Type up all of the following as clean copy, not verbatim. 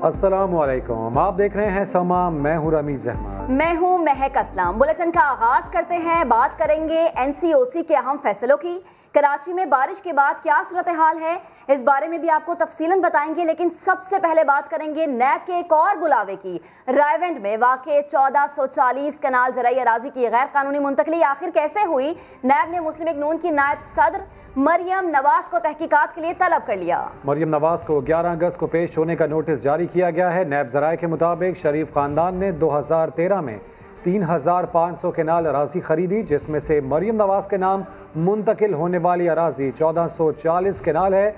अस्सलामुअलैकुम, आप देख रहे हैं समा। मैं हूं रमीज अहमद। मैं हूं महक असलम। बुलेटिन का आगाज करते हैं। बात करेंगे NCOC के अहम फैसलों की। कराची में बारिश के बाद क्या सूरत हाल है, इस बारे में भी आपको तफसीलन बताएंगे। लेकिन सबसे पहले बात करेंगे नैब के एक और बुलावे की। रायवंड में वाक़े 1440 कनाल ज़राई अराजी की गैर कानूनी मुंतकली आखिर कैसे हुई। नैब ने मुस्लिम लीग नून की नायब सदर मरियम नवाज को तहकीकात के लिए तलब कर लिया। मरियम नवाज को 11 अगस्त को पेश होने का नोटिस जारी किया गया है। नैब ज़राए के मुताबिक शरीफ खानदान ने 2013 में 3500 केनाल अराजी खरीदी, जिसमें से मरियम नवाज के नाम मुंतकिल होने वाली अराजी 1440 केनाल है।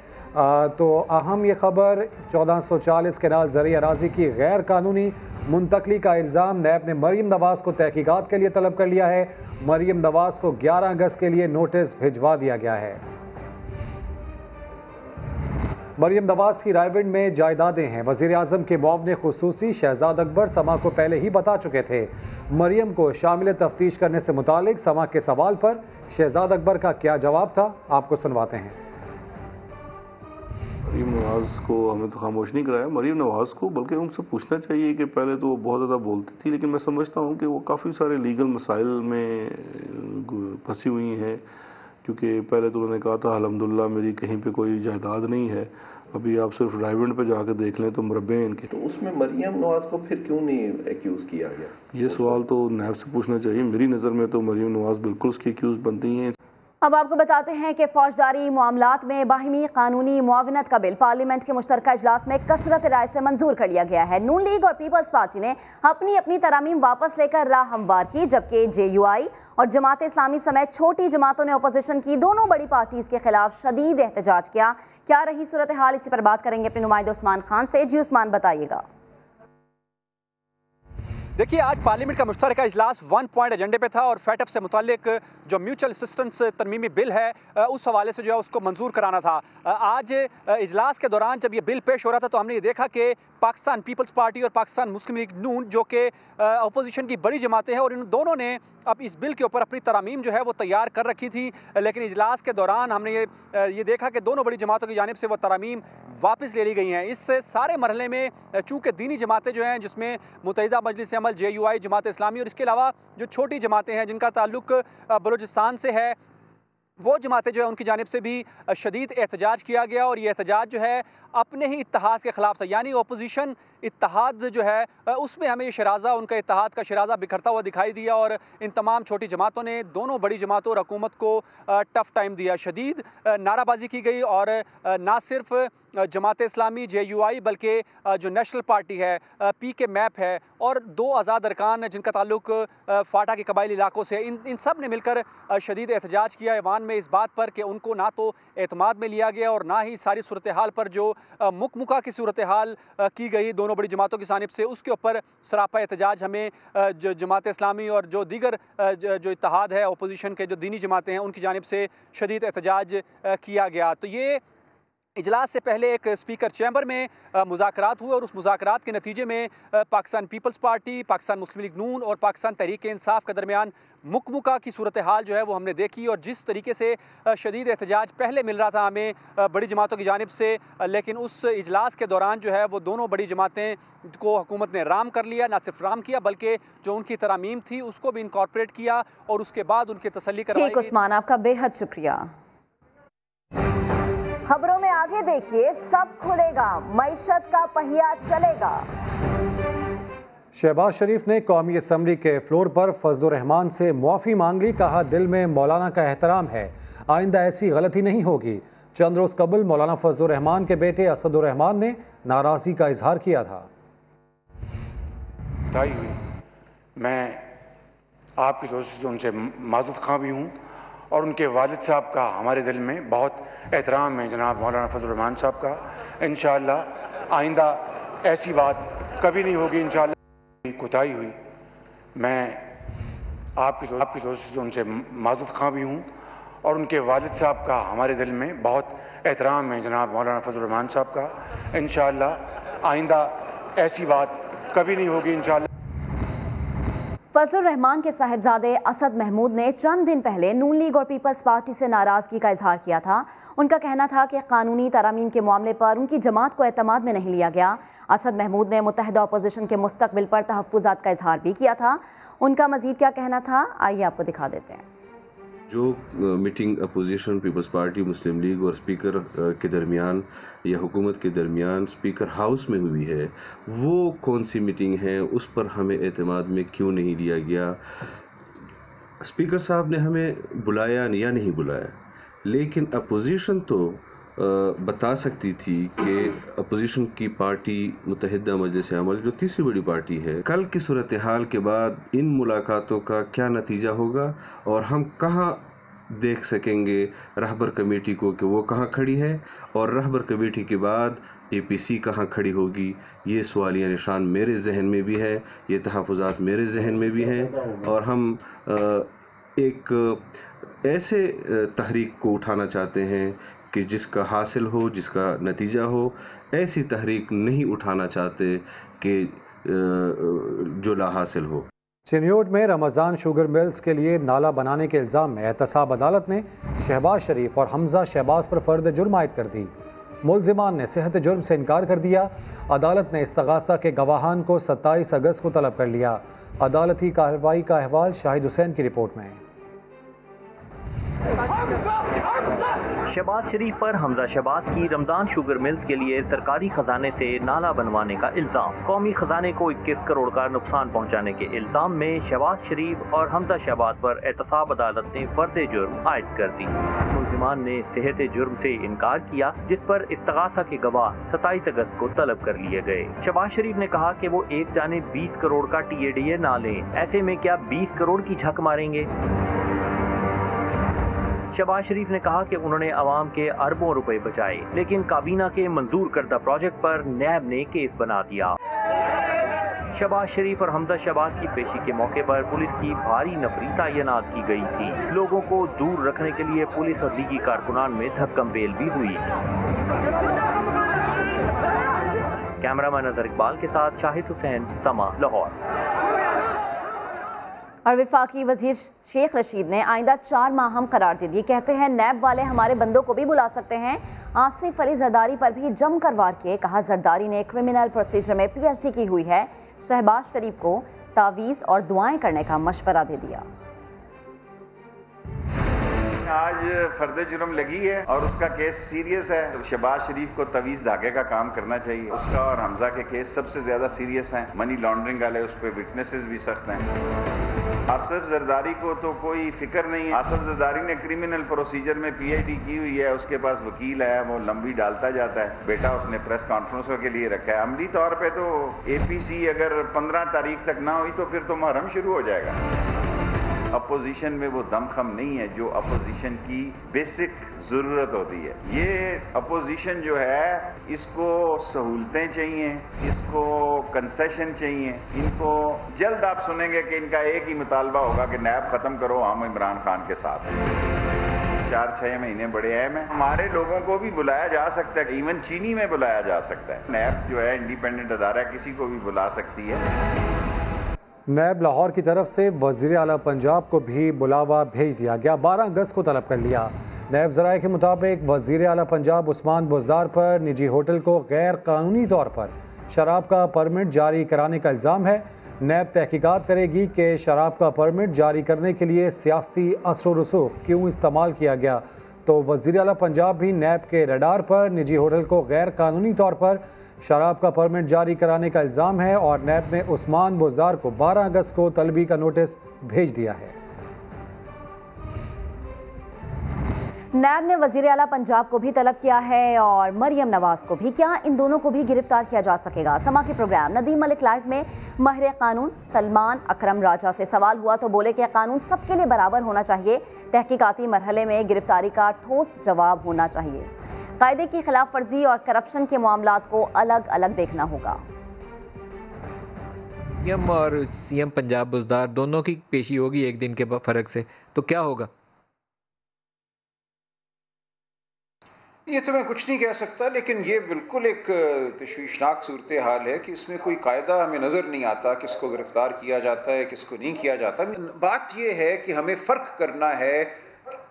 तो अहम ये खबर, 1440 केनाल ज़राई अराजी की गैर कानूनी मुंतकली का इल्ज़ाम नैब ने मरियम नवाज को तहकीकात के लिए तलब कर लिया है। मरियम नवाज को 11 अगस्त के लिए नोटिस भिजवा दिया गया है। मरियम नवाज की रायविंड में जायदादें हैं। वज़ीर आज़म के मुआविन खुसूसी शहजाद अकबर समा को पहले ही बता चुके थे। मरियम को शामिल तफ्तीश करने से मुतालिक समा के सवाल पर शहजाद अकबर का क्या जवाब था, आपको सुनवाते हैं। मरीम नवाज़ को हमें तो खामोश नहीं कराया। मरीम नवाज़ को बल्कि उनसे पूछना चाहिए कि पहले तो वो बहुत ज़्यादा बोलती थी, लेकिन मैं समझता हूँ कि वो काफ़ी सारे लीगल मसाइल में फंसी हुई हैं। क्योंकि पहले तो उन्होंने कहा था अल्हम्दुलिल्लाह मेरी कहीं पे कोई जायदाद नहीं है। अभी आप सिर्फ रायविंड पे जाकर देख लें तो मुरब्बे हैं इनके। तो उसमें मरियम नवाज़ को फिर क्यों नहीं एक्यूज़ किया गया? ये सवाल तो नैब से पूछना चाहिए। मेरी नज़र में तो मरियम नवाज़ बिल्कुल उसकी एक्यूज़ बनती हैं। अब आपको बताते हैं कि फौजदारी मामलात में बाहिमी कानूनी मुआवनत का बिल पार्लियामेंट के मुश्तरका इजलास में कसरत राय से मंजूर कर लिया गया है। नून लीग और पीपल्स पार्टी ने अपनी अपनी तरामीम वापस लेकर राह हमवार की, जबकि JUI और जमात इस्लामी समेत छोटी जमातों ने अपोजिशन की दोनों बड़ी पार्टीज के खिलाफ शदीद एहतजाज किया। क्या रही सूरत हाल, इसी पर बात करेंगे अपने नुमाइंदे उस्मान खान से। जी उस्मान, बताइएगा। देखिए, आज पार्लियामेंट का मुश्तरका इजलास 1 पॉइंट एजेंडे पे था और फैटफ से मुतालिक जो म्यूचुअल असिस्टेंस तरमीमी बिल है उस हवाले से जो है उसको मंजूर कराना था। आज इजलास के दौरान जब ये बिल पेश हो रहा था तो हमने ये देखा कि पाकिस्तान पीपल्स पार्टी और पाकिस्तान मुस्लिम लीग नून जो कि अपोजिशन की बड़ी जमातें हैं और इन दोनों ने अब इस बिल के ऊपर अपनी तरामीम जो है वो तैयार कर रखी थी। लेकिन इजलास के दौरान हमने ये देखा कि दोनों बड़ी जमातों की जानिब से वो तरामीम वापस ले ली गई हैं। इस सारे मरहले में चूँकि दीनी जमातें जो हैं, जिसमें मुत्तहिदा मजलिस अमल, JUI, जमात इस्लामी और इसके अलावा जो छोटी जमातें हैं जिनका ताल्लुक बलूचिस्तान से है, वो जमातें जो है उनकी जानिब से भी शदीद एहतजाज किया गया। और ये एहतजाज जो है अपने ही इत्तेहाद के ख़िलाफ़ था, यानी अपोजिशन इत्तेहाद जो है उसमें हमें ये शराजा, उनका इत्तेहाद का शराजा बिखरता हुआ दिखाई दिया। और इन तमाम छोटी जमातों ने दोनों बड़ी जमातों और हुकूमत को टफ़ टाइम दिया। शदीद नाराबाजी की गई और ना सिर्फ जमात इस्लामी, JUI, बल्कि जो नेशनल पार्टी है, PK मैप है और 2 आज़ाद अरकान जिनका ताल्लुक फाटा के कबाइली इलाकों से, इन सब ने मिलकर शदीद एहतजाज किया ऐवान में इस बात पर कि उनको ना तो एतमाद में लिया गया और ना ही सारी सूरत हाल पर जो मुकमुका की सूरत हाल की गई दोनों बड़ी जमातों की जानिब से, उसके ऊपर सरापा एहतजाज हमें जो जमात इस्लामी और जो दीगर जो इत्तेहाद है अपोजिशन के जो दीनी जमातें हैं उनकी जानिब से शदीद एहतजाज किया गया। तो ये इजलास से पहले एक स्पीकर चैम्बर में मुज़ाकरात हुए और उस मुज़ाकरात के नतीजे में पाकिस्तान पीपल्स पार्टी, पाकिस्तान मुस्लिम लीग नून और पाकिस्तान तहरीक इंसाफ के दरमियान मुकमुका की सूरत हाल जो है वो हमने देखी। और जिस तरीके से शदीद एहतजाज पहले मिल रहा था हमें बड़ी जमातों की जानिब से, लेकिन उस इजलास के दौरान जो है वो दोनों बड़ी जमातें को हुकूमत ने राम कर लिया। ना सिर्फ राम किया बल्कि जो उनकी तरामीम थी उसको भी इनकॉर्पोरेट किया और उसके बाद उनकी तसल्ली करवाई। ठीक उस्मान, आपका बेहद शुक्रिया। खबरों में आगे देखिए, सब खुलेगा, मईशत का पहिया चलेगा। शहबाज शरीफ ने कौमी असम्बली के फ्लोर पर फजलुर रहमान से मुआफ़ी मांग ली। कहा दिल में मौलाना का एहतराम है, आइंदा ऐसी गलती नहीं होगी। चंद रोज़ कबल मौलाना फजलुर रहमान के बेटे असदुर रहमान ने नाराज़गी का इजहार किया था। मैं आपकी तरफ से उनसे माज़रत ख़्वाह भी हूँ और उनके वालिद साहब का हमारे दिल में बहुत एहतराम है, जनाब मौलाना फजलुर रहमान साहब का। इंशाअल्लाह आइंदा ऐसी बात कभी नहीं होगी। इंशाअल्लाह कोताही हुई, मैं आपकी तरफ से उनसे माज़रत ख़्वाह भी हूँ और उनके वालिद साहब का हमारे दिल में बहुत एहतराम है, जनाब मौलाना फजलुर रहमान साहब का। इंशाअल्लाह आइंदा ऐसी बात कभी नहीं होगी। इंशाअल्लाह फजलुर रहमान के साहिबजादे असद महमूद ने चंद दिन पहले नून लीग और पीपल्स पार्टी से नाराजगी का इजहार किया था। उनका कहना था कि कानूनी तरामीम के मामले पर उनकी जमात को एतमाद में नहीं लिया गया। असद महमूद ने मुत्तहिदा अपोजिशन के मुस्तकबिल पर तहफ्फुज़ात का इजहार भी किया था। उनका मजीद क्या कहना था, आइए आपको दिखा देते हैं। जो मीटिंग अपोजिशन पीपल्स पार्टी, मुस्लिम लीग और स्पीकर के दरमियान या हुकूमत के दरमियान स्पीकर हाउस में हुई है, वो कौन सी मीटिंग है, उस पर हमें एतमाद में क्यों नहीं लिया गया। स्पीकर साहब ने हमें बुलाया या नहीं बुलाया, लेकिन अपोजिशन तो बता सकती थी कि अपोजिशन की पार्टी मुत्तहिदा मजलिस अमल जो तीसरी बड़ी पार्टी है, कल की सूरत हाल के बाद इन मुलाकातों का क्या नतीजा होगा और हम कहाँ देख सकेंगे रहबर कमेटी को कि वो कहाँ खड़ी है और रहबर कमेटी के बाद APC कहाँ खड़ी होगी। ये सवालिया निशान मेरे जहन में भी है, ये तहफ़्फ़ुज़ात मेरे जहन में भी हैं और हम एक ऐसे तहरीक को उठाना चाहते हैं कि जिसका हासिल हो, जिसका नतीजा हो। ऐसी तहरीक नहीं उठाना चाहते कि जो ला हासिल हो। चिन्योट में रमज़ान शुगर मिल्स के लिए नाला बनाने के इल्ज़ाम में एहतसाब अदालत ने शहबाज शरीफ और हमजा शहबाज पर फ़र्द जुर्म आयद कर दी। मुल्ज़िमान ने सेहत जुर्म से इनकार कर दिया। अदालत ने इस्तगासा के गवाहान को 27 अगस्त को तलब कर लिया। अदालती कार्रवाई का अहवाल शाहिद हुसैन की रिपोर्ट में। शहबाज शरीफ पर हमजा शहबाज की रमजान शुगर मिल्स के लिए सरकारी खजाने से नाला बनवाने का इल्जाम। कौमी खजाने को 21 करोड़ का नुकसान पहुंचाने के इल्जाम में शहबाज शरीफ और हमजा शहबाज पर एहतसाब अदालत ने फर्द जुर्म आयद कर दी। मुल्जिमान ने सेहत जुर्म से इनकार किया, जिस पर इस्तगासा के गवाह 27 अगस्त को तलब कर लिए गए। शहबाज शरीफ ने कहा कि वो एक जानिब 20 करोड़ का TADA ना लें, ऐसे में क्या 20 करोड़ की झक मारेंगे। शहबाज शरीफ ने कहा कि उन्होंने अवाम के अरबों रुपए बचाए, लेकिन काबीना के मंजूर करदा प्रोजेक्ट पर नैब ने केस बना दिया। शहबाज शरीफ और हमजा शहबाज की पेशी के मौके पर पुलिस की भारी नफरी तैनात की गई थी। लोगों को दूर रखने के लिए पुलिस और लीगी कारकुनान में धक्कम बेल भी हुई। कैमरामैन नजर इकबाल के साथ शाहिद हुसैन, समा, लाहौर। और वफाकी वजीर शेख रशीद ने आइंदा 4 माह हम करार दे दिए। कहते हैं नैब वाले हमारे बंदों को भी बुला सकते हैं। आसिफ अली जरदारी पर भी जमकर वार किए। कहा जरदारी ने क्रिमिनल प्रोसीजर में PhD की हुई है। शहबाज शरीफ को तावीज़ और दुआएं करने का मशवरा दे दिया। आज फर्द जुर्म लगी है और उसका केस सीरियस है। तो शहबाज शरीफ को तवीज़ धागे का काम करना चाहिए। उसका और हमजा के केस सबसे ज़्यादा सीरियस हैं। मनी लॉन्ड्रिंग वाले, उस पर विटनेसेस भी सख्त हैं। आसिफ जरदारी को तो कोई फिक्र नहीं है। आसिफ जरदारी ने क्रिमिनल प्रोसीजर में PhD की हुई है, उसके पास वकील है, वो लंबी डालता जाता है। बेटा उसने प्रेस कॉन्फ्रेंसों के लिए रखा है। अमली तौर पर तो APC अगर 15 तारीख तक ना हुई तो फिर तो मुहर्रम शुरू हो जाएगा। अपोजिशन में वो दमखम नहीं है जो अपोजिशन की बेसिक ज़रूरत होती है। ये अपोजिशन जो है, इसको सहूलतें चाहिए, इसको कंसेशन चाहिए। इनको जल्द आप सुनेंगे कि इनका एक ही मुतालबा होगा कि नैब ख़त्म करो, हम इमरान खान के साथ हैं। 4-6 महीने बड़े अहम हैं। हमारे लोगों को भी बुलाया जा सकता है, इवन चीनी में बुलाया जा सकता है। नैब जो है इंडिपेंडेंट अदारा, किसी को भी बुला सकती है। नैब लाहौर की तरफ से वज़ीर आला पंजाब को भी बुलावा भेज दिया गया। 12 अगस्त को तलब कर लिया। नैब ज़राए के मुताबिक वज़ीर आला पंजाब उस्मान बुज़दार पर निजी होटल को गैर कानूनी तौर पर शराब का परमिट जारी कराने का इल्ज़ाम है। नैब तहकीकात करेगी कि शराब का परमिट जारी करने के लिए सियासी असर रसूख क्यों इस्तेमाल किया गया। तो वज़ीर आला पंजाब भी नैब के रडार पर निजी होटल को गैर कानूनी तौर पर शराब का परमिट जारी कराने का इल्ज़ाम है और नैब ने उस्मान बुज़दार को 12 अगस्त को तलबी का नोटिस भेज दिया है। नैब ने वज़ीर आला पंजाब को भी तलब किया है और मरियम नवाज को भी। क्या इन दोनों को भी गिरफ्तार किया जा सकेगा? समा के प्रोग्राम नदीम मलिक लाइव में माहिर कानून सलमान अकरम राजा से सवाल हुआ तो बोले कि कानून सबके लिए बराबर होना चाहिए। तहकीकाती मरहले में गिरफ्तारी का ठोस जवाब होना चाहिए। कायदे की खिलाफ वर्जी और करप्शन के मामलात को अलग अलग देखना होगा। CM और CM पंजाब बुज़दार दोनों की पेशी होगी एक दिन के फ़र्क से, तो क्या होगा? ये तो मैं कुछ नहीं कह सकता, लेकिन ये बिल्कुल एक तशवीशनाक सूरत हाल है कि इसमें कोई कायदा हमें नज़र नहीं आता, किसको गिरफ्तार किया जाता है, किसको नहीं किया जाता। बात ये है कि हमें फ़र्क करना है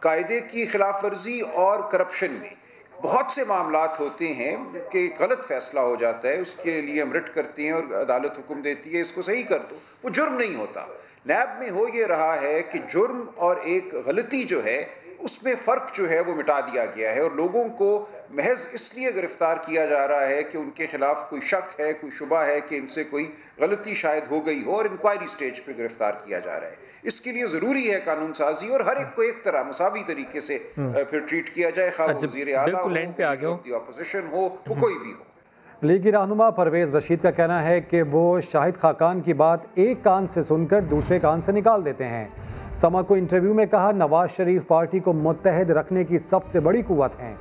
कायदे की खिलाफ वर्जी और करप्शन में। बहुत से मामलात होते हैं कि गलत फ़ैसला हो जाता है, उसके लिए हम रिट करते हैं और अदालत हुक्म देती है इसको सही कर दो, वो जुर्म नहीं होता। नैब में हो ये रहा है कि जुर्म और एक गलती जो है उसमें फ़र्क जो है वो मिटा दिया गया है और लोगों को महज इसलिए गिरफ़्तार किया जा रहा है कि उनके ख़िलाफ़ कोई शक है, कोई शुबा है कि इनसे कोई गलती शायद हो गई हो और इंक्वायरी स्टेज पे गिरफ़्तार किया जा रहा है। इसके लिए ज़रूरी है कानून साजी और हर एक को एक तरह मुसावी तरीके से फिर ट्रीट किया जाए, खा वज़ीर आला हो, अपोजिशन हो, वो कोई भी हो। लीगी रहनुमा परवेज़ रशीद का कहना है कि वो शाहिद खाकान की बात एक कान से सुनकर दूसरे कान से निकाल देते हैं। समा को इंटरव्यू में कहा, नवाज शरीफ पार्टी को मुत्तहद रखने की सबसे बड़ी कुव्वत हैं।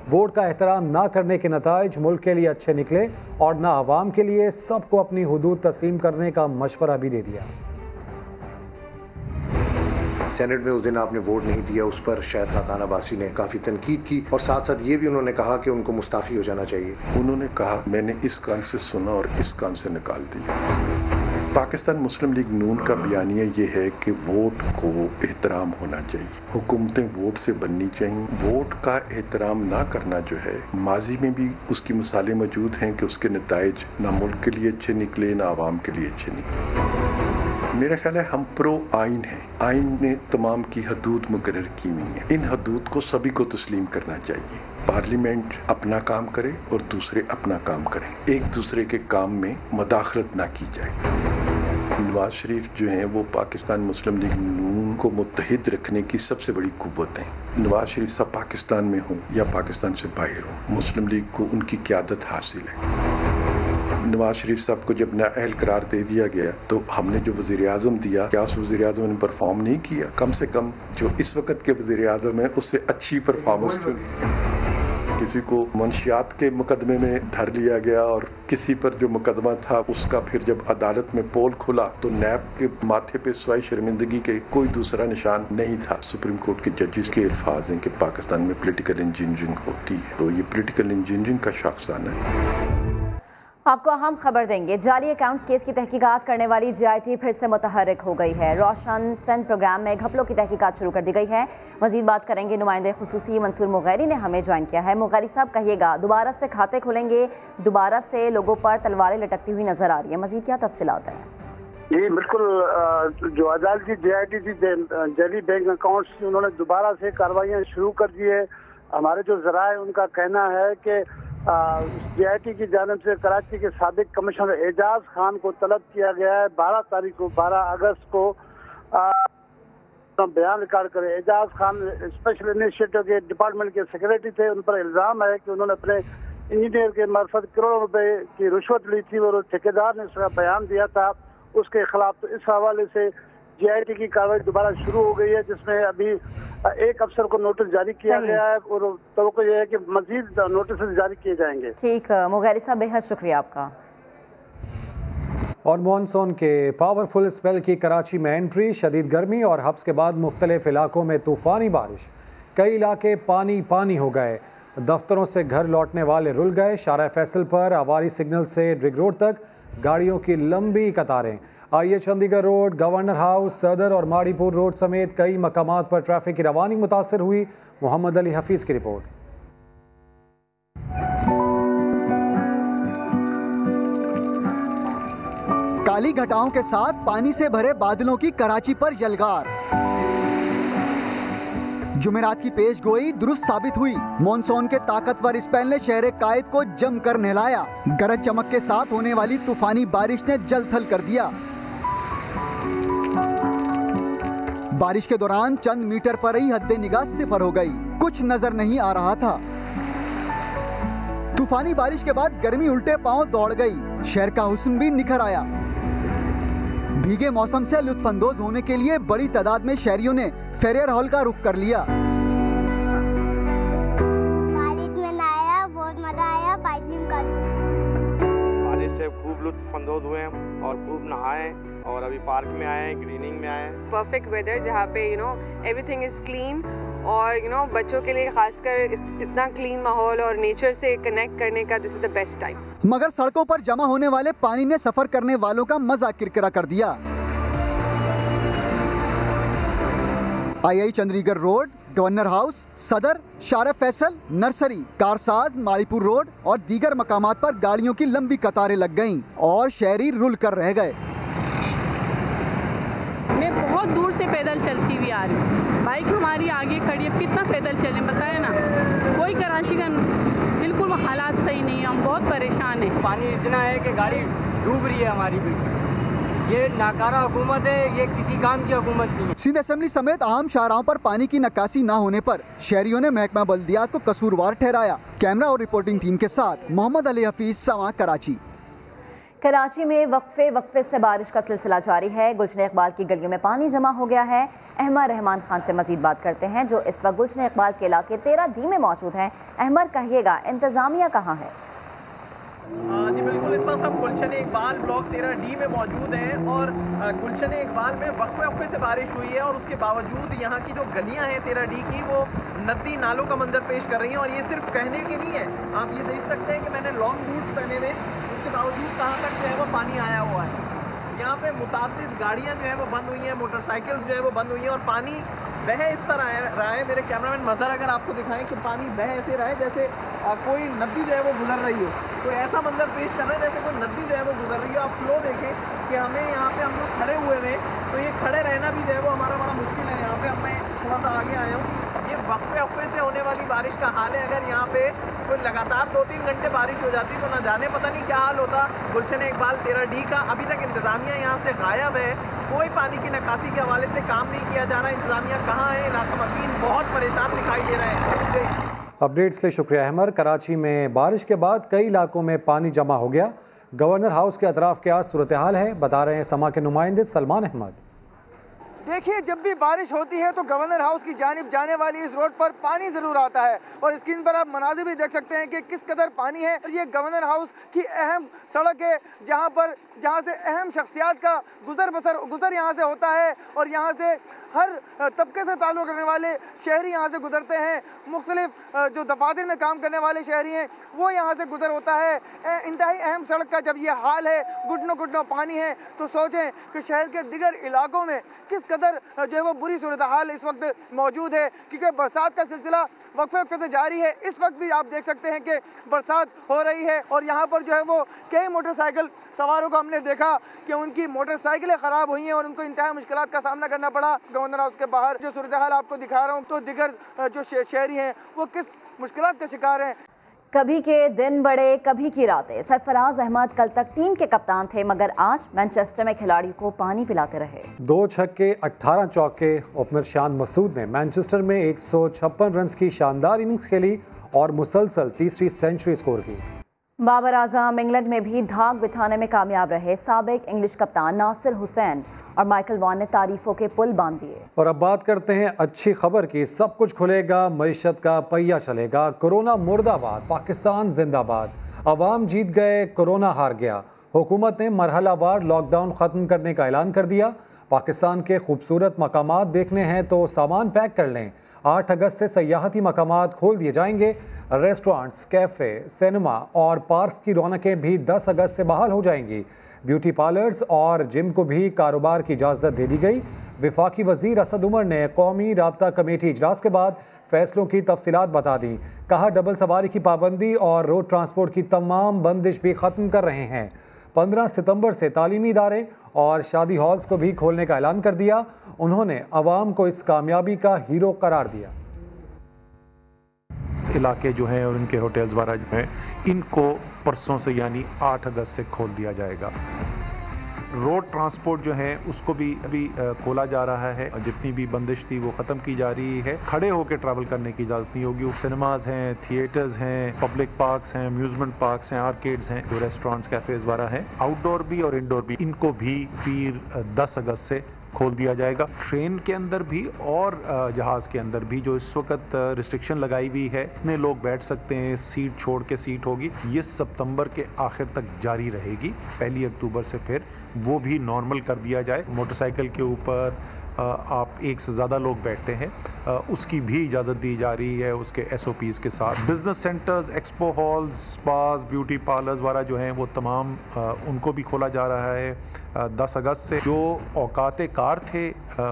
वोट का एहतराम ना करने के नताइज मुल्क के लिए अच्छे निकले और ना अवाम के लिए, सबको अपनी हुदूद तस्लीम करने का मशवरा भी दे दिया। सेनेट में उस दिन आपने वोट नहीं दिया, उस पर शाहिद खाकान अब्बासी ने काफ़ी तनकीद की और साथ साथ ये भी उन्होंने कहा कि उनको मुस्ताफ़ी हो जाना चाहिए। उन्होंने कहा मैंने इस कान से सुना और इस कान से निकाल दिया। पाकिस्तान मुस्लिम लीग नून का बयानिया ये है कि वोट को एहतराम होना चाहिए, हुकूमतें वोट से बननी चाहिए। वोट का एहतराम ना करना जो है, माजी में भी उसकी मिसालें मौजूद हैं कि उसके नताइज ना मुल्क के लिए अच्छे निकले ना आवाम के लिए अच्छे निकले। मेरा ख्याल है हम प्रो आइन हैं, आइन ने तमाम की हदूद मुकर्रर की हुई है, इन हदूद को सभी को तस्लीम करना चाहिए। पार्लियामेंट अपना काम करे और दूसरे अपना काम करें, एक दूसरे के काम में मदाखलत ना की जाए। नवाज शरीफ जो हैं वो पाकिस्तान मुस्लिम लीग नून को मुत्तहिद रखने की सबसे बड़ी कुव्वत हैं। नवाज शरीफ साहब पाकिस्तान में हों या पाकिस्तान से बाहर हों, मुस्लिम लीग को उनकी क़यादत हासिल है। नवाज शरीफ साहब को जब नाअहल करार दे दिया गया तो हमने जो वज़ीर आज़म दिया, क्या उस वज़ीर आज़म ने परफॉर्म नहीं किया? कम से कम जो इस वक्त के वज़ीर आज़म है उससे अच्छी परफॉर्मेंस थी। किसी को मंशियात के मुकदमे में धर लिया गया और किसी पर जो मुकदमा था उसका फिर जब अदालत में पोल खुला तो नैब के माथे पे सिवाय शर्मिंदगी के कोई दूसरा निशान नहीं था। सुप्रीम कोर्ट के जजेस के अल्फाज हैं कि पाकिस्तान में पॉलिटिकल इंजीनियरिंग होती है, तो ये पॉलिटिकल इंजीनियरिंग का शाखसाना है। आपको अहम खबर देंगे, जाली अकाउंट्स केस की तहकीकात करने वाली JIT फिर से मुतहर्रिक हो गई है। रोशन सन प्रोग्राम में घपलों की तहकीकात शुरू कर दी गई है। मजीद बात करेंगे, नुमाइंदे खुसूसी मंसूर मुगैरी ने हमें ज्वाइन किया है। मुगैरी साहब कहिएगा, दोबारा से खाते खुलेंगे, दोबारा से लोगों पर तलवारें लटकती हुई नजर आ रही है, मजीद क्या तफसीलात है? जी बिल्कुल, जो अदालत की JIT थी जाली बैंक अकाउंट्स, उन्होंने दोबारा से कार्रवाइयाँ शुरू कर दी है। हमारे जो ज़राए उनका कहना है कि JIT की जानिब से कराची के साबिक कमिश्नर एजाज खान को तलब किया गया है। 12 अगस्त को बयान रिकॉर्ड करे। एजाज खान स्पेशल इनिशिएटिव के डिपार्टमेंट के सेक्रेटरी थे। उन पर इल्ज़ाम है कि उन्होंने अपने इंजीनियर के मार्फत करोड़ों रुपए की रिश्वत ली थी और ठेकेदार ने उसका बयान दिया था उसके खिलाफ। तो इस हवाले से JIT की कार्रवाई दोबारा शुरू हो गई है, जिसमें अभी एक अफसर को नोटिस जारी किया गया है और तो यह है कि मजीद नोटिस जारी किए जाएंगे। ठीक, मुगैरी साहब बेहद शुक्रिया आपका। और मॉनसून के पावरफुल स्पेल की कराची में एंट्री, शदीद गर्मी और हब्स के बाद मुख्तलिफ इलाकों में तूफ़ानी बारिश, कई इलाके पानी पानी हो गए। दफ्तरों से घर लौटने वाले रुल गए। शारा फैसल पर आवारी सिग्नल से ड्रिग रोड तक गाड़ियों की लंबी कतारें। आइए चंडीगढ़ रोड, गवर्नर हाउस, सदर और माड़ीपुर रोड समेत कई मकामात पर ट्रैफिक की रवानी मुतासर हुई। मोहम्मद अली हफीज़ की रिपोर्ट। काली घटाओं के साथ पानी से भरे बादलों की कराची पर यलगार। जुमेरात की पेश गोई दुरुस्त साबित हुई। मॉनसून के ताकतवर स्पेल ने शहर कायद को जमकर नहलाया। गरज चमक के साथ होने वाली तूफानी बारिश ने जल थल कर दिया। बारिश के दौरान चंद मीटर पर ही हद्दे निगाह सिफर हो गई, कुछ नजर नहीं आ रहा था। तूफानी बारिश के बाद गर्मी उल्टे पांव दौड़ गई। शहर का हुस्न भी निखर आया। भीगे मौसम से लुत्फानंदोज होने के लिए बड़ी तादाद में शहरियों ने फेरियर हॉल का रुख कर लिया। बहुत मजा आया, बारिश से खूब लुत्फानंदोज हुए हैं और खूब नहाए और अभी पार्क में आए हैं, ग्रीनिंग में आए हैं। परफेक्ट वेदर जहाँ पे एवरीथिंग इज क्लीन और बच्चों के लिए खासकर इतना क्लीन माहौल और नेचर से कनेक्ट करने का this is the best time. मगर सड़कों पर जमा होने वाले पानी ने सफर करने वालों का मजा किरकिरा कर दिया। आई चंडीगढ़ रोड, गवर्नर हाउस, सदर, शार फैसल, नर्सरी, कारसाज, मालीपुर रोड और दीगर मकामात पर गाड़ियों की लंबी कतारें लग गईं और शहरी रुल कर रह गए। मैं बहुत दूर से पैदल चलती हुई आ रही हूँ, बाइक हमारी आगे खड़ी है, कितना पैदल चले बताए ना। कोई कराची का बिल्कुल हालात सही नहीं है, हम बहुत परेशान हैं। पानी इतना है कि गाड़ी डूब रही है हमारी बिल्कुल। ये नाकारा हुकूमत है, ये किसी काम की हुकूमत नहीं है। सिंध असेंबली समेत आम शाहराहों पर पानी की नक्कासी न होने पर शहरियों ने महकमा बल्दियात को कसूरवार ठहराया। कैमरा और रिपोर्टिंग टीम के साथ मोहम्मद अली हफीज, समा, कराची। कराची में वक्फे से बारिश का सिलसिला जारी है। गुलशन इकबाल की गलियों में पानी जमा हो गया है। अहमद रहमान खान से मजीद बात करते हैं, जो इस वक्त गुलशन इकबाल के इलाके 13D में मौजूद हैं। अहमद, कहिएगा इंतजामिया कहाँ है? जी बिल्कुल, इस वक्त हम गुलशन इकबाल ब्लॉक 13D में मौजूद हैं और गुलशन इकबाल में वक्फे से बारिश हुई है और उसके बावजूद यहाँ की जो गलियाँ हैं 13D की, वो नदी नालों का मंजर पेश कर रही हैं। और ये सिर्फ कहने की नहीं है, आप ये देख सकते हैं कि मैंने लॉन्ग बूट्स पहने हुए, उसके बावजूद कहाँ तक जो है वो पानी आया हुआ है। यहाँ पे मुताबिक गाड़ियाँ जो है वो बंद हुई हैं, मोटरसाइकिल्स जो है वो बंद हुई हैं और पानी बह इस तरह रहा है। मेरे कैमरामैन मज़हर अगर आपको दिखाएं कि पानी बह ऐसे रहा है जैसे कोई नदी जो है वो गुजर रही है, तो ऐसा मंजर पेश कर रहा है जैसे कोई नदी जो है वो गुजर रही है। आप फ्लो देखें कि हमें यहाँ पे हम लोग खड़े हुए हैं, तो ये खड़े रहना भी जो है वो हमारा बड़ा मुश्किल है। यहाँ पे अब मैं थोड़ा सा आगे आया हूँ, ये वक्फे से होने वाली बारिश का हाल है। अगर यहाँ पे कोई लगातार 2-3 घंटे बारिश हो जाती तो ना जाने पता नहीं क्या हाल होता गुलशन इकबाल 13D का। अभी तक इंतजामिया यहाँ से गायब है, कोई पानी की निकासी के हवाले से काम नहीं किया जा रहा। इंतजामिया कहाँ है? इलाका मकीन बहुत परेशान दिखाई दे रहे हैं। अपडेट्स के लिए शुक्रिया अहमद। कराची में बारिश के बाद कई इलाकों में पानी जमा हो गया। गवर्नर हाउस के अतराफ क्या सूरत हाल है, बता रहे हैं समा के नुमाइंदे सलमान अहमद। देखिए, जब भी बारिश होती है तो गवर्नर हाउस की जानिब जाने वाली इस रोड पर पानी ज़रूर आता है और स्क्रीन पर आप मनाजिर भी देख सकते हैं कि किस कदर पानी है। ये गवर्नर हाउस की अहम सड़क है जहाँ से अहम शख्सियात का गुजर यहाँ से होता है और यहाँ से हर तबके से ताल्लुक़ रखने वाले शहरी यहाँ से गुजरते हैं। मुख्तलिफ जो दफातर में काम करने वाले शहरी हैं वो यहाँ से गुजर होता है। इंतहाई अहम सड़क का जब ये हाल है, घुटनों पानी है, तो सोचें कि शहर के दिगर इलाकों में किस कदर जो है वो बुरी सूरत हाल इस वक्त मौजूद है, क्योंकि बरसात का सिलसिला वक्फे से जारी है। इस वक्त भी आप देख सकते हैं कि बरसात हो रही है और यहाँ पर जो है वो कई मोटरसाइकिल सवारों को हमने देखा कि उनकी मोटरसाइकिलें ख़राब हुई हैं और उनको इंतहाई मुश्किलात का सामना करना पड़ा। गवर्नर हाउस के बाहर जो सूरत हाल आपको दिखा रहा हूँ, तो दिगर जो शहरी हैं वो किस मुश्किलात का शिकार हैं। कभी के दिन बड़े, कभी की रातें। सरफराज अहमद कल तक टीम के कप्तान थे, मगर आज मैनचेस्टर में खिलाड़ियों को पानी पिलाते रहे। 2 छक्के 18 चौके ओपनर शान मसूद ने मैनचेस्टर में 156 रन की शानदार इनिंग्स खेली और मुसलसल तीसरी सेंचुरी स्कोर की। बाबर आजम इंग्लैंड में भी धाक बिठाने में कामयाब रहे। साबिक इंग्लिश कप्तान नासिर हुसैन और माइकल वॉन ने तारीफों के पुल बांध दिए। और अब बात करते हैं अच्छी खबर की। सब कुछ खुलेगा, मईशत का पहिया चलेगा। कोरोना मुर्दाबाद, पाकिस्तान जिंदाबाद। अवाम जीत गए, कोरोना हार गया। हुकूमत ने मरहलावार लॉकडाउन ख़त्म करने का ऐलान कर दिया। पाकिस्तान के खूबसूरत मकामात देखने हैं तो सामान पैक कर लें। 8 अगस्त से सयाहती मकामात खोल दिए जाएंगे। रेस्टोरेंट्स, कैफ़े, सिनेमा और पार्क की रौनकें भी 10 अगस्त से बहाल हो जाएंगी। ब्यूटी पार्लर्स और जिम को भी कारोबार की इजाज़त दे दी गई। वफाकी वज़ीर असद उमर ने कौमी राब्ता कमेटी इजलास के बाद फैसलों की तफसीलात बता दी। कहा, डबल सवारी की पाबंदी और रोड ट्रांसपोर्ट की तमाम बंदिश भी ख़त्म कर रहे हैं। 15 सितंबर से तालीमी इदारे और शादी हॉल्स को भी खोलने का ऐलान कर दिया। उन्होंने अवाम को इस कामयाबी का हीरो करार दिया। इलाके जो हैं और उनके होटल्स वगैरह जो हैं, इनको परसों से यानी 8 अगस्त से खोल दिया जाएगा। रोड ट्रांसपोर्ट जो है उसको भी अभी खोला जा रहा है। जितनी भी बंदिश थी वो ख़त्म की जा रही है। खड़े होकर ट्रैवल करने की इजाज़त नहीं होगी। सिनेमाज हैं, थिएटर्स हैं, पब्लिक पार्क्स हैं, अम्यूज़मेंट पार्क्स हैं, आर्केड्स हैं, जो रेस्टोरेंट्स, कैफ़ेज़ वगैरह हैं, आउटडोर भी और इंडोर भी, इनको भी फिर 10 अगस्त से खोल दिया जाएगा। ट्रेन के अंदर भी और जहाज़ के अंदर भी जो इस वक्त रिस्ट्रिक्शन लगाई हुई है, इतने लोग बैठ सकते हैं, सीट छोड़ के सीट होगी, ये सितंबर के आखिर तक जारी रहेगी। 1 अक्टूबर से फिर वो भी नॉर्मल कर दिया जाए। मोटरसाइकिल के ऊपर आप 1 से ज़्यादा लोग बैठते हैं उसकी भी इजाज़त दी जा रही है उसके SOPs के साथ। Business centres, expo halls, spas, beauty parlours वगैरह जो हैं वो तमाम उनको भी खोला जा रहा है 10 अगस्त से। जो औकात कार थे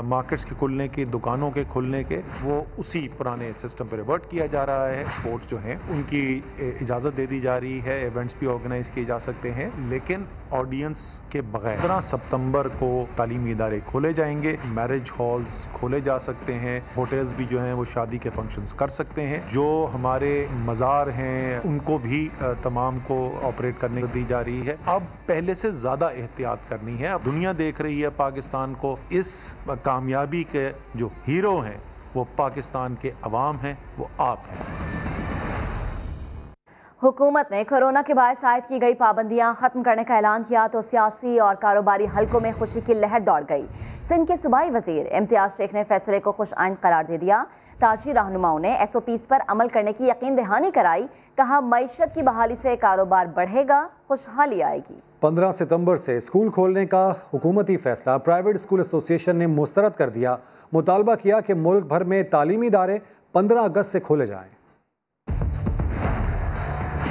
मार्केट्स के खुलने के, दुकानों के खुलने के, वो उसी पुराने सिस्टम पर रिवर्ट किया जा रहा है। स्पोर्ट्स जो हैं उनकी इजाज़त दे दी जा रही है, इवेंट्स भी ऑर्गेनाइज किए जा सकते हैं, लेकिन ऑडियंस के बगैर। 15 सितंबर को तालीमी इदारे खोले जाएंगे, मैरिज हॉल्स खोले जा सकते हैं, होटल्स भी जो हैं वो शादी के फंक्शंस कर सकते हैं। जो हमारे मज़ार हैं उनको भी तमाम को ऑपरेट करने दी जा रही है। अब पहले से ज़्यादा एहतियात करनी है। अब दुनिया देख रही है पाकिस्तान को। इस कामयाबी के जो हीरो हैं वो पाकिस्तान के अवाम हैं, वो आप हैं। हुकूमत ने कोरोना के बायस आयद की गई पाबंदियां खत्म करने का ऐलान किया तो सियासी और कारोबारी हलकों में खुशी की लहर दौड़ गई। सिंध के सूबाई वजीर इम्तियाज शेख ने फैसले को खुश आइंद करार दे दिया। ताजी रहनुमाओं ने SOPs पर अमल करने की यकीन दहानी कराई। कहा मईशत की बहाली से कारोबार बढ़ेगा, खुशहाली आएगी। 15 सितंबर से स्कूल खोलने का हुकूमती फैसला प्राइवेट स्कूल एसोसिएशन ने मुस्तरद कर दिया। मुतालबा किया कि मुल्क भर में तालीमी इदारे 15 अगस्त से खोले जाएं।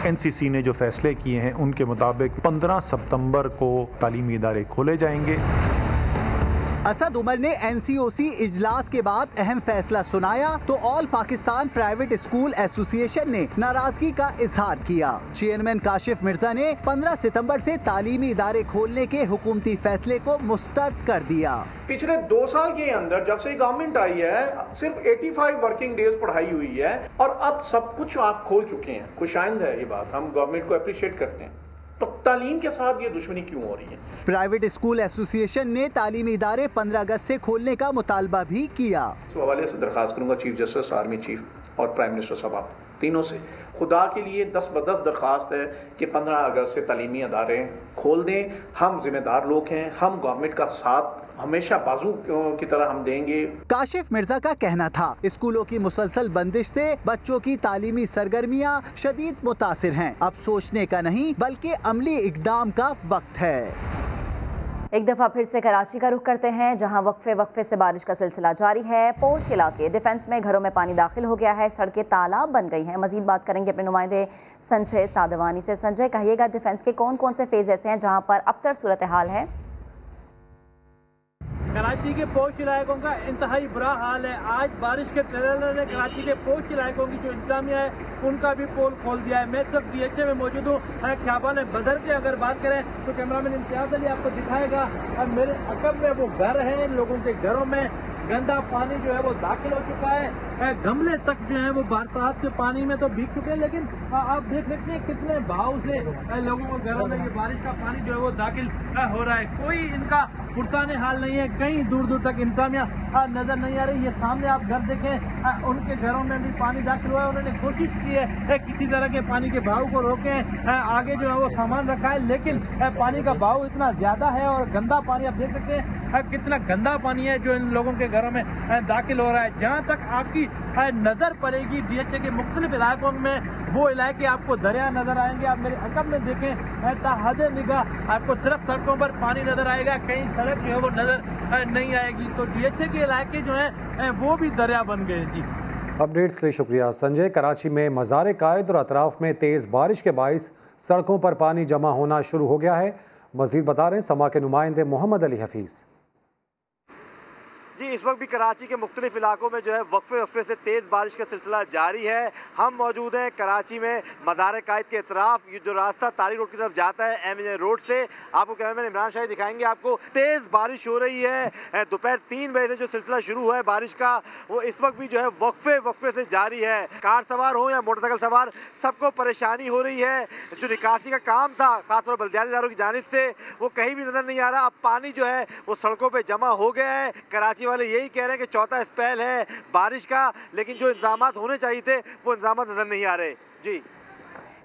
NCC ने जो फैसले किए हैं उनके मुताबिक 15 सितंबर को तालीमी इदारे खोले जाएंगे। असद उमर ने NCOC इजलास के बाद अहम फैसला सुनाया तो all Pakistan private school association ने नाराजगी का इजहार किया। चेयरमैन काशिफ मिर्जा ने 15 सितंबर से तालीमी इदारे खोलने के हुकूमती फैसले को मुस्तरद कर दिया। पिछले 2 साल के अंदर जब से गवर्नमेंट आई है सिर्फ 85 वर्किंग डेज पढ़ाई हुई है और अब सब कुछ आप खोल चुके हैं। खुशाइंद है ये बात, हम गवर्नमेंट को अप्रिशिएट करते हैं। तो तालीम के साथ ये दुश्मनी क्यों हो रही है? प्राइवेट स्कूल एसोसिएशन ने तालीमी इदारे 15 अगस्त से खोलने का मुतालबा भी किया। इस हवाले से दरख्वास्त करूंगा चीफ जस्टिस, आर्मी चीफ और प्राइम मिनिस्टर साहब तीनों से, खुदा के लिए 10 ब 10 दरख्वास्त है कि 15 अगस्त से तालीमी अदारे खोल दें। हम जिम्मेदार लोग हैं, हम गवर्नमेंट का साथ हमेशा बाजू की तरह हम देंगे। काशिफ मिर्जा का कहना था स्कूलों की मुसलसल बंदिश से बच्चों की तालीमी सरगर्मियां शदीद मुतासिर हैं। अब सोचने का नहीं बल्कि अमली इकदाम का वक्त है। एक दफ़ा फिर से कराची का रुख करते हैं, जहां वक्फे से बारिश का सिलसिला जारी है। पोश इलाके डिफेंस में घरों में पानी दाखिल हो गया है, सड़कें तालाब बन गई हैं। मजीद बात करेंगे अपने नुमाइंदे संजय सादवानी से। संजय, कहिएगा डिफेंस के कौन कौन से फेज ऐसे हैं जहां पर अबतर सूरत हाल है? कराची के पोश इलाकों का इंतहाई बुरा हाल है। आज बारिश के ट्रेलर ने कराची के पोश इलाकों की जो इंतजामिया है उनका भी पोल खोल दिया है। मैं सब DHA में मौजूद हूँ। ख्याबान बदर की अगर बात करें तो कैमरामैन इम्तियाज अली आपको दिखाएगा। अब मेरे अकब में वो घर हैं, लोगों के घरों में गंदा पानी जो है वो दाखिल हो चुका है। गमले तक जो है वो बरसात के पानी में तो भीग चुके हैं, लेकिन आप देख सकते हैं कितने भाव से लोगों के घरों में ये बारिश का पानी जो है वो दाखिल हो रहा है। कोई इनका पुरताने हाल नहीं है, कहीं दूर दूर तक इंतजामिया नजर नहीं आ रही। ये सामने आप घर देखें, उनके घरों में भी पानी दाखिल हुआ है। उन्होंने कोशिश की है किसी तरह के पानी के बहाव को रोकें, आगे जो है वो सामान रखा है, लेकिन पानी का बहाव इतना ज्यादा है और गंदा पानी आप देख सकते हैं कितना गंदा पानी है जो इन लोगों के घरों में दाखिल हो रहा है। जहाँ तक आपकी नजर पड़ेगी DHA के मुख्तलिफ इलाकों में वो इलाके आपको दरिया नजर आएंगे। आप मेरे अकब में देखें ताहद निगाह आपको सिर्फ सड़कों पर पानी नजर आएगा, कहीं सड़क जो है वो नजर नहीं आएगी। तो DHA के इलाके जो है वो भी दरिया बन गए। जी, अपडेट्स के लिए शुक्रिया संजय। कराची में मज़ार कायद और अतराफ में तेज़ बारिश के बाइस सड़कों पर पानी जमा होना शुरू हो गया है। मज़ीद बता रहे हैं समा के नुमाइंदे मोहम्मद अली हफीज़। जी, इस वक्त भी कराची के मुख्तलिफ इलाकों में जो है वक्फे से तेज़ बारिश का सिलसिला जारी है। हम मौजूद हैं कराची में मदार कायद के अतराफ, ये जो रास्ता तारिक रोड की तरफ जाता है MJ रोड से। आपको कैमरामैन इमरान शाही दिखाएंगे। आपको तेज़ बारिश हो रही है। दोपहर 3 बजे से जो सिलसिला शुरू हुआ है बारिश का, वो इस वक्त भी जो है वक्फे से जारी है। कार सवार हो या मोटरसाइकिल सवार, सबको परेशानी हो रही है। जो निकासी का काम था खासतौर पर बल्दियाती इदारों की जानिब से, वो कहीं भी नज़र नहीं आ रहा। अब पानी जो है वो सड़कों पर जमा हो गया है। कराची वाले यही कह रहे हैं कि चौथा स्पेल है बारिश का, लेकिन जो इंतजामात होने चाहिए थे वो इंतजामात नजर नहीं आ रहे। जी,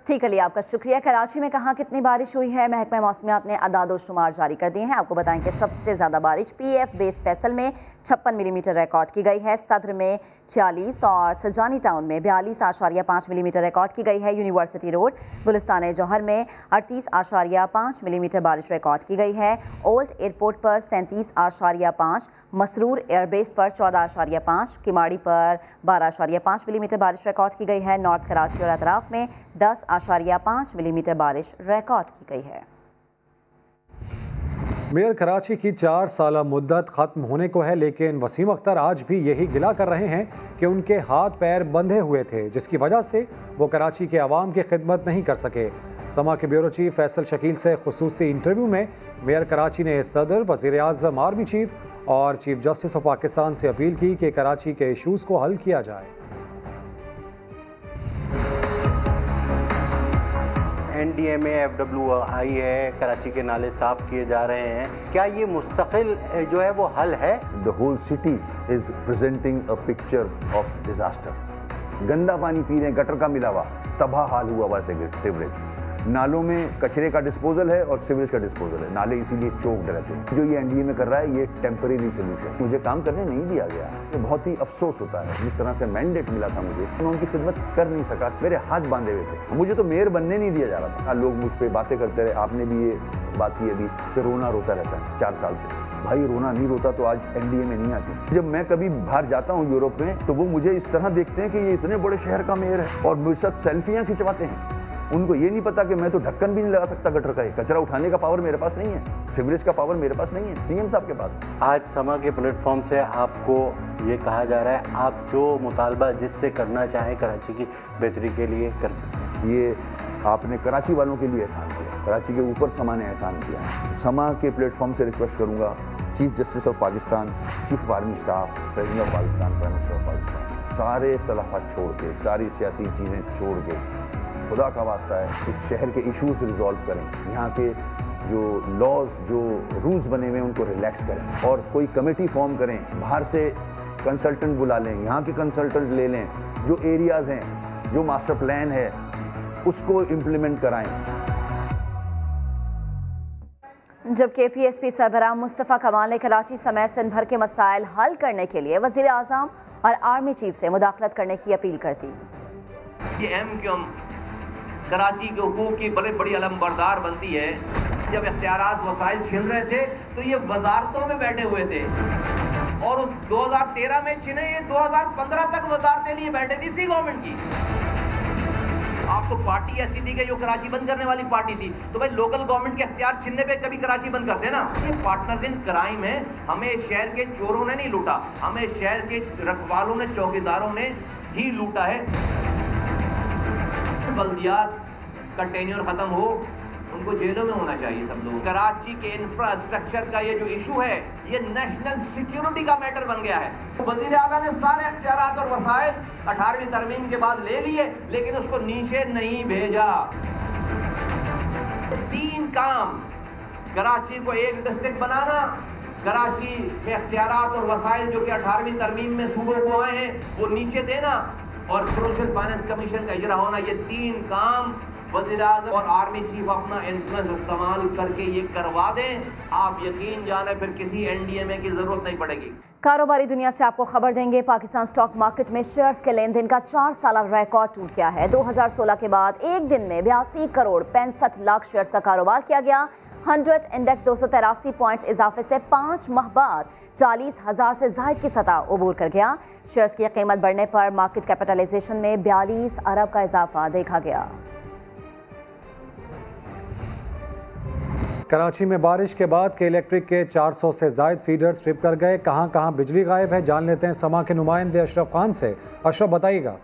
ठीक है, आपका शुक्रिया। कराची में कहाँ कितनी बारिश हुई है, महकमा मौसमियात ने अदाद-ओ-शुमार जारी कर दिए हैं। आपको बताएं कि सबसे ज़्यादा बारिश PF बेस फैसल में 56 मिलीमीटर रिकॉर्ड की गई है, सदर में 46 और सरजानी टाउन में 42.5 मिलीमीटर रिकॉर्ड की गई है। यूनिवर्सिटी रोड गुलिस्तान जौहर में 38.5 मिलीमीटर बारिश रिकॉर्ड की गई है। ओल्ड एयरपोर्ट पर 37.5, मसरूर एयरबेस पर 14.5, किमाड़ी पर 12.5 मिलीमीटर बारिश रिकॉर्ड की गई है। नॉर्थ कराची और अतराफ में 10.5 मिलीमीटर बारिश रिकॉर्ड की गई है। मेयर कराची की 4 साला मुद्दत ख़त्म होने को है, लेकिन वसीम अख्तर आज भी यही गिला कर रहे हैं कि उनके हाथ पैर बंधे हुए थे, जिसकी वजह से वो कराची के अवाम की खिदमत नहीं कर सके। समा के ब्यूरो चीफ फैसल शकील से खुसूसी इंटरव्यू में मेयर कराची ने सदर, वज़ीर आज़म, आर्मी चीफ और चीफ जस्टिस ऑफ पाकिस्तान से अपील की कि कराची के इशूज़ को हल किया जाए। NDMA FWI है, कराची के नाले साफ किए जा रहे हैं, क्या ये मुस्तकिल जो है वो हल है? The whole city is presenting a picture of disaster. गंदा पानी पी रहे हैं, गटर का मिला हुआ, तबाह हाल हुआ हुआ सीवरेज। नालों में कचरे का डिस्पोजल है और सीवरेज का डिस्पोजल है, नाले इसीलिए चोक्ड रहते हैं। जो ये NDMA कर रहा है ये टेम्परेरी सोल्यूशन, मुझे काम करने नहीं दिया गया, ये बहुत ही अफसोस होता है। जिस तरह से मैंडेट मिला था मुझे, मैं उनकी खिदमत कर नहीं सका, मेरे हाथ बांधे हुए थे, मुझे तो मेयर बनने नहीं दिया जा रहा था। लोग मुझ पर बातें करते रहे, आपने भी ये बात की अभी कि रोना रोता रहता है 4 साल से। भाई रोना नहीं रोता तो आज NDMA नहीं आती। जब मैं कभी बाहर जाता हूँ यूरोप में तो वो मुझे इस तरह देखते हैं कि ये इतने बड़े शहर का मेयर है और मेरे साथ सेल्फियाँ खिंचवाते हैं। उनको ये नहीं पता कि मैं तो ढक्कन भी नहीं लगा सकता गटर का, कचरा उठाने का पावर मेरे पास नहीं है, सीवरेज का पावर मेरे पास नहीं है, CM साहब के पास। आज समा के प्लेटफॉर्म से आपको ये कहा जा रहा है आप जो मुतालबा जिससे करना चाहें कराची की बेहतरी के लिए कर सकते हैं। ये आपने कराची वालों के लिए एहसान किया, कराची के ऊपर समा ने एहसान किया। समा के प्लेटफॉर्म से रिक्वेस्ट करूँगा chief justice of Pakistan, chief of army staff, president of Pakistan, prime minister of Pakistan, सारे इख्तलाफात छोड़ के, सारी सियासी चीज़ें छोड़ के खुदा का वास्ता है इस शहर के इश्यूज रिजॉल्व करें। यहाँ के जो लॉज, जो रूल्स बने हुए हैं उनको रिलैक्स करें और कोई कमेटी फॉर्म करें, बाहर से कंसल्टेंट बुला लें, यहाँ के कंसल्टेंट ले लें, जो एरियाज़ हैं, जो मास्टर प्लान है उसको इम्प्लीमेंट कराएं। जबकि PSP सरबराह मुस्तफ़ा कमाल ने कराची समेत सिंध भर के मसाइल हल करने के लिए वज़ीर आज़म और आर्मी चीफ से मुदाखलत करने की अपील कर दी। ये MQM कराची के हुकूक की बड़ी अलमबरदार बनती है। जब इख्तियारात वसाइल छीन रहे थे तो ये वजारतों में बैठे हुए थे और उस 2013 में छीने, ये 2015 तक वजारतें लिए बैठे थी इसी गवर्नमेंट की। आपको पार्टी ऐसी थी कि जो कराची बंद करने वाली पार्टी थी, तो भाई लोकल गवर्नमेंट के इख्तियार छीनने पे कभी कराची बंद करते ना। ये पार्टनर्स इन क्राइम है। हमें शहर के चोरों ने नहीं लूटा, हमें शहर के रखवालों ने, चौकीदारों ने ही लूटा है। बल्दियात का टेन्योर खत्म हो, उनको जेलों में होना चाहिए सब लोग। कराची के इंफ्रास्ट्रक्चर का ये जो इशू है ये नेशनल सिक्योरिटी का मैटर बन गया है। वज़ीर आला ने सारे इख्तियारात और वसाइल 18वीं तरमीम के बाद ले लिए, लेकिन उसको नीचे नहीं भेजा। 3 काम, कराची को एक डिस्ट्रिक्ट बनाना, कराची में इख्तियारात और वसाइल जो कि 18वीं तरमीम में सूबों को आए हैं वो नीचे देना और प्रोविंशियल फाइनेंस कमीशन का इजरा होना। ये 3 काम वज़ीर आज़म और आर्मी चीफ अपना इन्फ्लुएंस इस्तेमाल करके ये करवा दें, आप यकीन जाने फिर किसी NDMA की जरूरत नहीं पड़ेगी। कारोबारी दुनिया से आपको खबर देंगे, पाकिस्तान स्टॉक मार्केट में शेयर्स के लेन देन का 4 साला रिकॉर्ड टूट गया है। 2016 के बाद एक दिन में 82 करोड़ 65 लाख शेयर्स का कारोबार किया गया। 100 इंडेक्स 283 पॉइंट्स इजाफे से 5 माह बाद 40,000 से ज़ायद की सतह उबूर कर गया। शेयर्स की कीमत बढ़ने पर मार्केट कैपिटलाइजेशन में 42 अरब का इजाफा देखा गया। कराची में बारिश के बाद के इलेक्ट्रिक के 400 से ज़ायद फीडर्स ट्रिप कर गए। कहां कहां बिजली गायब है, जान लेते हैं समा के नुमाइंदे अशरफ खान से। अशरफ बताइएगा।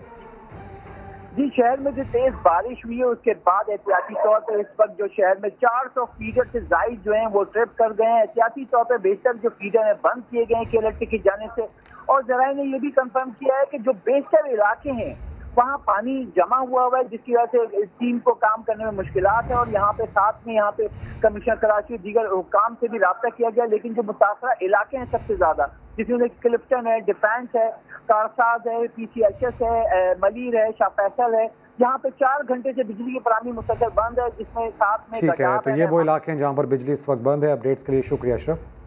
जी, शहर में जो तेज बारिश हुई है उसके बाद एहतियाती तौर पर इस वक्त जो शहर में 400 फीडर से जायद जो हैं वो ट्रिप कर गए हैं। एहतियाती तौर पर बेशतर जो फीडर हैं बंद किए गए हैं के इलेक्ट्रिक की जाने से, और जराये ने ये भी कंफर्म किया है कि जो बेशतर इलाके हैं वहाँ पानी जमा हुआ है, जिसकी वजह से टीम को काम करने में मुश्किलात है। और यहाँ पे साथ में यहाँ पे कमिश्नर कराची दीगर हुकाम से भी रब्ता किया गया, लेकिन जो मुतासरा इलाके हैं सबसे ज़्यादा जिसमें क्लिफ्टन है, डिफेंस है, कारसाज है, PCHS है, मलीर है, शाह फैसल है। यहाँ पे 4 घंटे से बिजली की फराहमी मुस्तकिल बंद है, जिसमें साथ में ठीक है, तो ये वो इलाके हैं जहाँ पर बिजली इस वक्त बंद है। अपडेट्स के लिए शुक्रिया अशरफ।